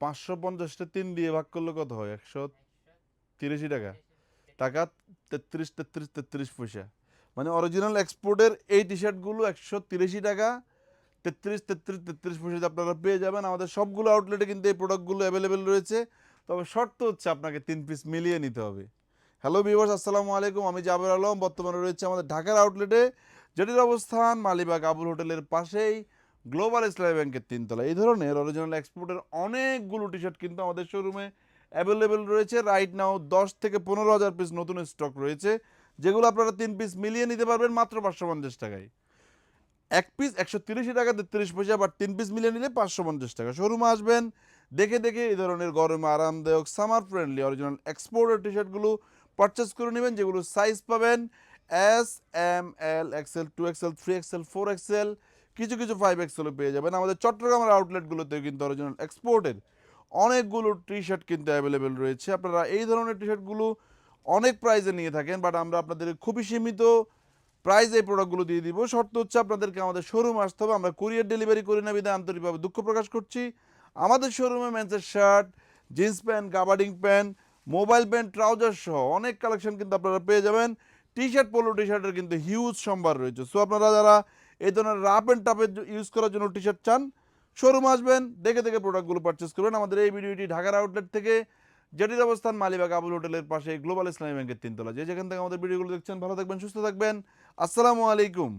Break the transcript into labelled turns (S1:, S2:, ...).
S1: 550টা 3 দিয়ে ভাগ করলে কত হয়? 183 টাকা। টাকা 33 পয়সা। মানে অরিজিনাল এক্সপোর্টের এই টি-শার্টগুলো 183 টাকা 33 পয়সাতে আপনারা পেয়ে যাবেন। আমাদের সবগুলো আউটলেটে কিন্তু এই প্রোডাক্টগুলো অ্যাভেলেবেল রয়েছে। তবে শর্ত হচ্ছে আপনাকে 3 পিস মিলিয়ে নিতে হবে। হ্যালো ভিউয়ার্স, আসসালামু আলাইকুম। আমি জাবের আলম। বর্তমানে রয়েছে আমাদের ঢাকার আউটলেটে, যেটির অবস্থান মালিবাগ আবুল হোটেলের পাশেই গ্লোবাল ইসলামী ব্যাংকের 3 তলায়। এই ধরনের অরিজিনাল এক্সপোর্টের অনেকগুলো টি-শার্ট কিন্তু আমাদের শোরুমে অ্যাভেলেবেল রয়েছে। রাইট নাও 10 থেকে 15,000 পিস নতুন স্টক রয়েছে, যেগুলো আপনারা 3 পিস মিলিয়ে নিতে পারবেন মাত্র 550 টাকায়। এক পিস 183 টাকা 33 পয়সা, বা 3 পিস মিলিয়ে নিলে 550 টাকা। শোরুমে আসবেন, দেখে দেখে এই ধরনের গরমে আরামদায়ক সামার ফ্রেন্ডলি অরিজিনাল এক্সপোর্টের টি শার্টগুলো পারচেস করে নেবেন, যেগুলো সাইজ পাবেন এস, এম, এল, এক্সেল, 2XL, 3XL, 4XL, কিছু কিছু 5XL পেয়ে যাবেন। আমাদের চট্টগ্রামের আউটলেটগুলোতেও কিন্তু অরিজিনাল এক্সপোর্টের অনেকগুলো টি শার্ট কিন্তু অ্যাভেলেবেল রয়েছে। আপনারা এই ধরনের টি শার্টগুলো অনেক প্রাইজে নিয়ে থাকেন, বাট আমরা আপনাদের খুবই সীমিত প্রাইস এই প্রোডাক্টগুলো দিয়ে দিব। শর্ত হচ্ছে আপনাদেরকে আমাদের শোরুমে আসতে হবে। আমরা কুরিয়ার ডেলিভারি করি না বিধায় আন্তরিকভাবে দুঃখ প্রকাশ করছি। আমাদের শোরুমে মেন্সের shirt, jeans pant, gabardine pant, mobile pant, trouser সহ অনেক কালেকশন কিন্তু আপনারা পেয়ে যাবেন। টি শার্ট, পোলো টি শার্টের কিন্তু হিউজ সম্ভার রয়েছে। সো আপনারা যারা এই ধরনের রাফ অ্যান্ড টাফের ইউজ করার জন্য টি শার্ট চান, শোরুমে আসবেন, দেখে দেখে প্রোডাক্টগুলো পারচেস করবেন। আমাদের এই ভিডিওটি ঢাকার আউটলেট থেকে, যেটির অবস্থান মালিবাগ আবুল হোটেলের পাশে গ্লোবাল ইসলামী ব্যাংকের 3 তলা। যে যেখান থেকে আমাদের ভিডিওগুলো দেখছেন, ভালো থাকবেন, সুস্থ থাকবেন। আসসালামু আলাইকুম।